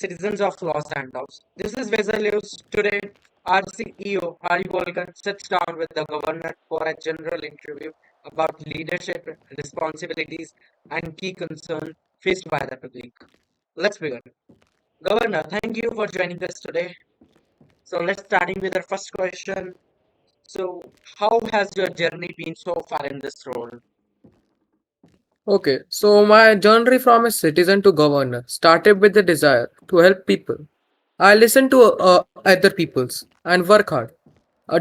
citizens of Los Santos. This is Weazel. Today, our CEO, Harry Volkan, sits down with the governor for a general interview about leadership, responsibilities, and key concerns faced by the public. Let's begin. Governor, thank you for joining us today. So let's starting with our first question. So, how has your journey been so far in this role? Okay, so my journey from a citizen to governor started with the desire to help people. I listened to other people's and work hard.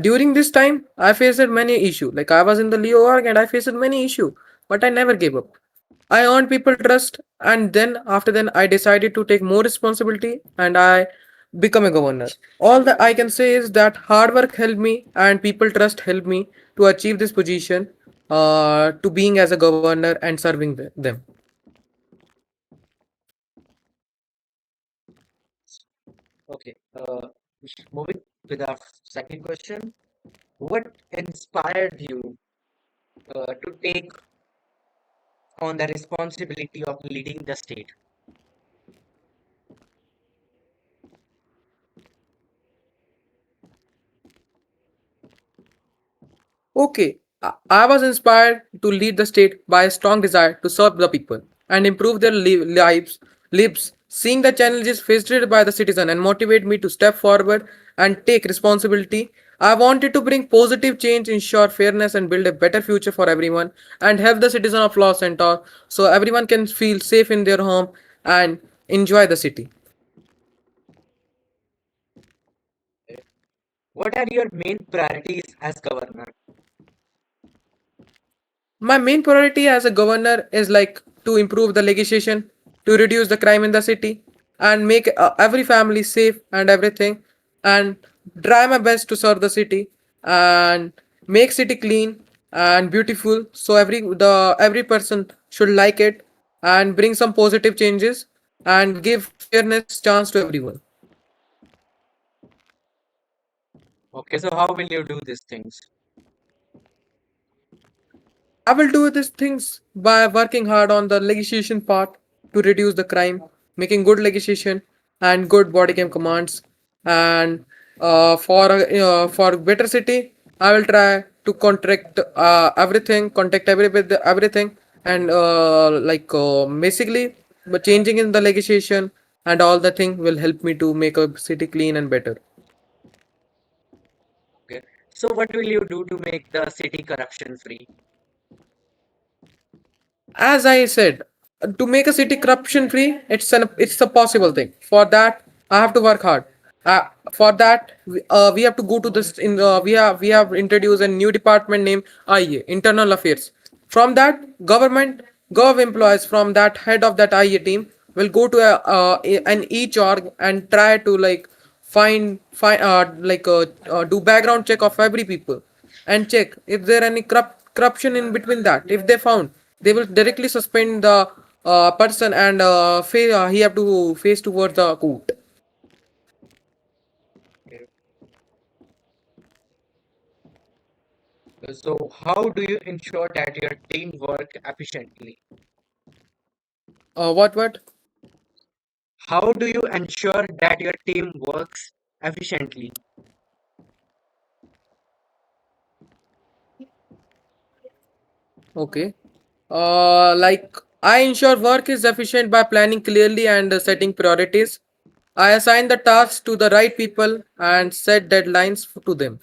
During this time, I faced many issues. Like I was in the Leo org and I faced many issues, but I never gave up. I earned people trust, and then after then I decided to take more responsibility and I become a governor. All that I can say is that hard work helped me and people trust helped me to achieve this position, to being as a governor and serving them. Okay, moving with our second question. What inspired you to take on the responsibility of leading the state? Okay, I was inspired to lead the state by a strong desire to serve the people and improve their lives. Seeing the challenges faced by the citizen and motivate me to step forward and take responsibility. I wanted to bring positive change, ensure fairness, and build a better future for everyone, and help the citizen of Los Santos so everyone can feel safe in their home and enjoy the city. What are your main priorities as governor? My main priority as a governor is like to improve the legislation, to reduce the crime in the city, and make every family safe and everything, and try my best to serve the city and make city clean and beautiful. So every person should like it and bring some positive changes and give fairness chance to everyone. Okay, so how will you do these things? I will do these things by working hard on the legislation part to reduce the crime, making good legislation and good body cam commands. And for better city, I will try to contract everything, contact with everything, and basically, but changing in the legislation and all the thing will help me to make a city clean and better. Okay, so what will you do to make the city corruption free? As I said, to make a city corruption free, it's a possible thing. For that, I have to work hard. For that, we have to go to this. We have introduced a new department named IA, Internal Affairs. From that, gov employees from that head of that IA team will go to an each org and try to like find do background check of every people and check if there any corruption in between that. If they found, they will directly suspend the person and he have to face towards the court. Okay. So how do you ensure that your team work efficiently? What? How do you ensure that your team works efficiently? Okay. Like I ensure work is efficient by planning clearly and setting priorities. I assign the tasks to the right people and set deadlines to them.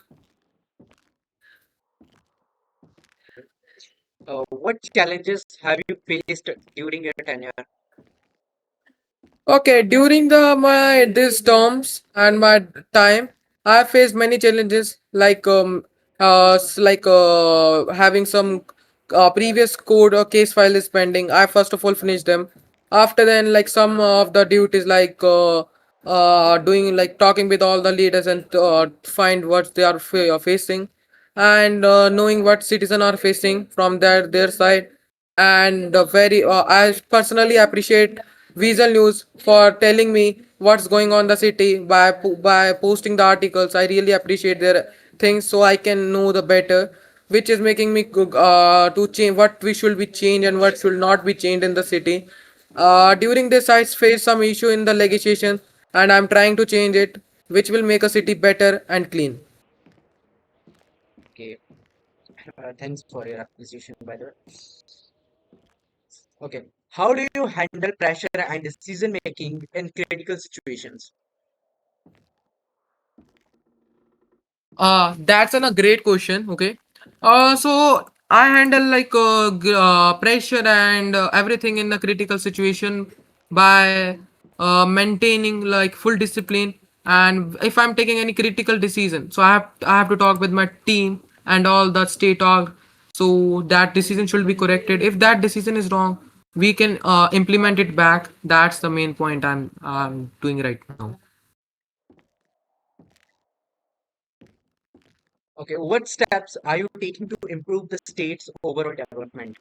What challenges have you faced during your tenure? Okay, during the my these terms and my time, I faced many challenges having some previous code or case file is pending. I first of all finished them. After then, like some of the duties doing like talking with all the leaders and find what they are facing and knowing what citizen are facing from their side and very I personally appreciate Weazel News for telling me what's going on in the city by posting the articles. I really appreciate their things so I can know the better, which is making me to change what we should be changed and what should not be changed in the city. During this, I faced some issue in the legislation, and I'm trying to change it, which will make a city better and clean. Okay. Thanks for your appreciation, by the way. Okay. How do you handle pressure and decision making in critical situations? That's a great question. Okay. So I handle like pressure and everything in a critical situation by maintaining like full discipline. And if I'm taking any critical decision, so I have to talk with my team and all that stay talk. So that decision should be corrected. If that decision is wrong, we can implement it back. That's the main point I'm doing right now. Okay. What steps are you taking to improve the state's overall development?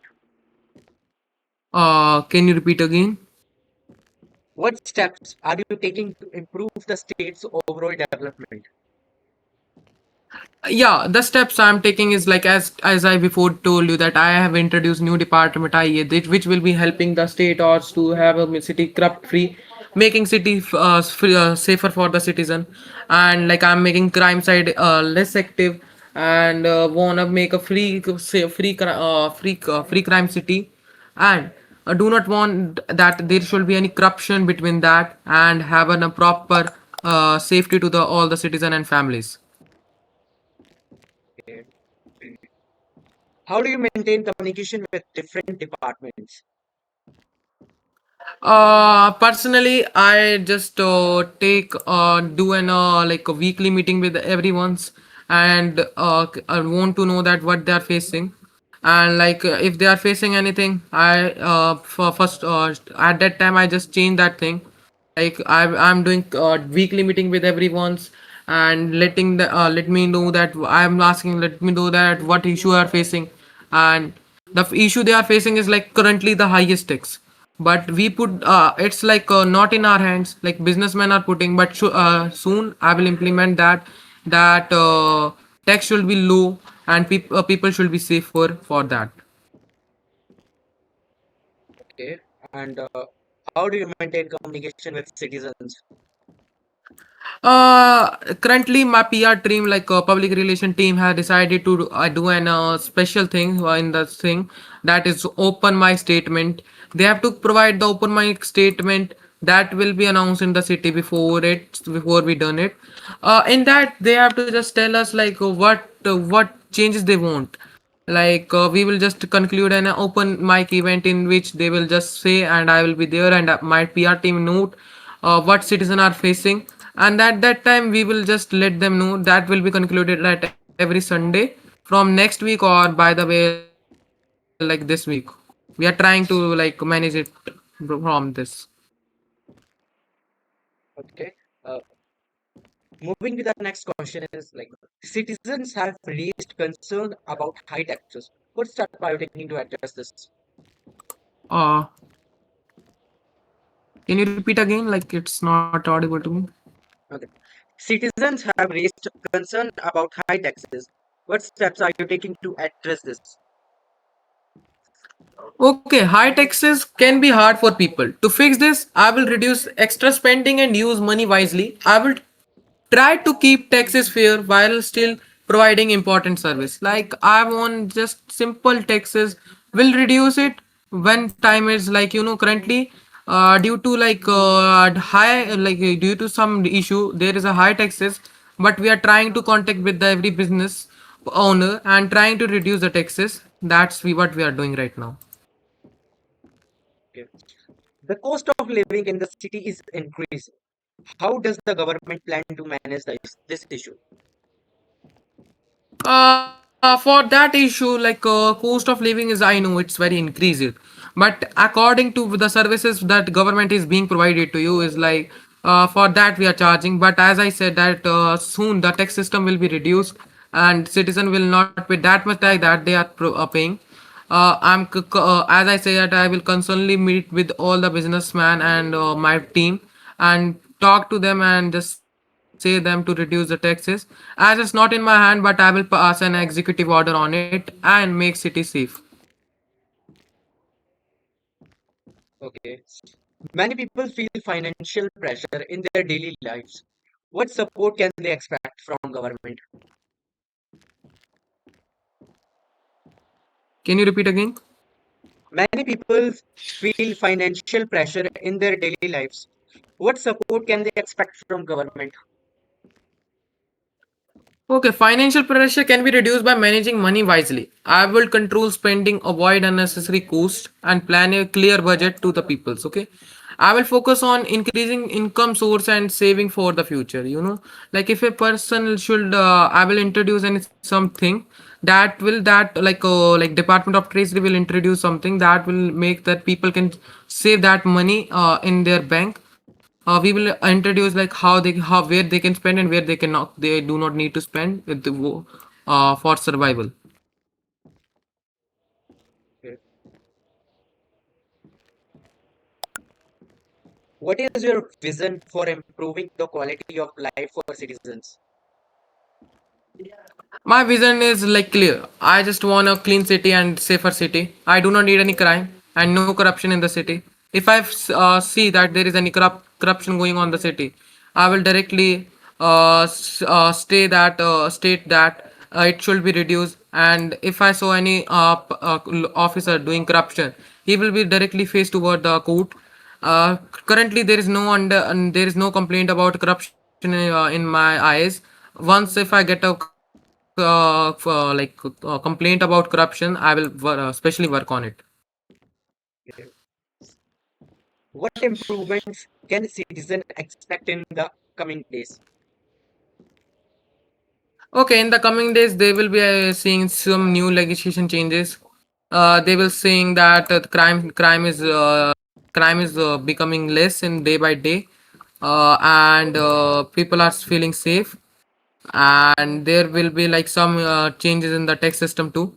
Can you repeat again? What steps are you taking to improve the state's overall development? Yeah, the steps I'm taking is like as I before told you that I have introduced new department IA, which will be helping the state or to have a city corrupt free, making city safer for the citizen, and like I'm making crime side less active, and wanna make a free crime city, and do not want that there should be any corruption between that, and have a proper safety to the all the citizen and families. Okay. How do you maintain communication with different departments? Personally, I just take do an like a weekly meeting with everyone's, and I want to know that what they are facing, and like if they are facing anything, I for first at that time I just change that thing. Like I'm doing weekly meeting with everyone's, and letting the let me know that I'm asking, let me know that what issue are facing, and the issue they are facing is like currently the highest tax, but we put it's like not in our hands, like businessmen are putting, but soon I will implement that tax should be low, and people should be safer for that. Okay. And how do you maintain communication with citizens? Currently, my PR team, like public relation team, has decided to do an special thing in the thing that is open mic statement. They have to provide the open mic statement that will be announced in the city before we done it. In that, they have to just tell us like what changes they want. Like we will just conclude an open mic event in which they will just say, and I will be there, and my PR team note what citizen are facing, and at that time we will just let them know. That will be concluded at every Sunday from next week, or by the way like this week. We are trying to like manage it from this. Okay. Uh, Moving to the next question is like citizens have raised concern about high taxes. What step are you taking to address this? uh can you repeat again, like it's not audible to me? Okay. Citizens have raised concern about high taxes. What steps are you taking to address this? Okay, high taxes can be hard for people. To fix this, I will reduce extra spending and use money wisely. I will try to keep taxes fair while still providing important service. Like I want just simple taxes, will reduce it when time is like currently due to like high like due to some issue there is a high taxes, but we are trying to contact with the every business owner and trying to reduce the taxes. That's what we are doing right now. Okay. The cost of living in the city is increasing. How does the government plan to manage this issue? For that issue, like cost of living is, I know it's very increased, but according to the services that government is being provided to you is like for that we are charging. But as I said that soon the tax system will be reduced, and citizen will not pay that much tax that they are paying. As I say that I will constantly meet with all the businessmen and my team, and talk to them and just say them to reduce the taxes. As it's not in my hand, but I will pass an executive order on it and make city safe. Okay. Many people feel financial pressure in their daily lives. What support can they expect from government? Can you repeat again? Many people feel financial pressure in their daily lives. What support can they expect from government? Okay, financial pressure can be reduced by managing money wisely. I will control spending, avoid unnecessary costs, and plan a clear budget to the peoples. Okay, I will focus on increasing income source and saving for the future. Like if a person should, I will introduce any something that Department of Treasury will introduce something that will make that people can save that money in their bank. We will introduce like how where they can spend and where they do not need to spend for survival. Okay. What is your vision for improving the quality of life for citizens? My vision is like clear. I just want a clean city and safer city. I do not need any crime and no corruption in the city. If I see that there is any corruption going on in the city, I will directly state that it should be reduced. And if I saw any officer doing corruption, he will be directly faced toward the court. Currently, there is no complaint about corruption in my eyes. Once if I get a complaint about corruption, I will specially work on it. Okay. What improvements can citizens expect in the coming days? Okay, in the coming days, they will be seeing some new legislation changes. They will saying that crime is becoming less in day by day, and people are feeling safe. And there will be like some changes in the tax system too.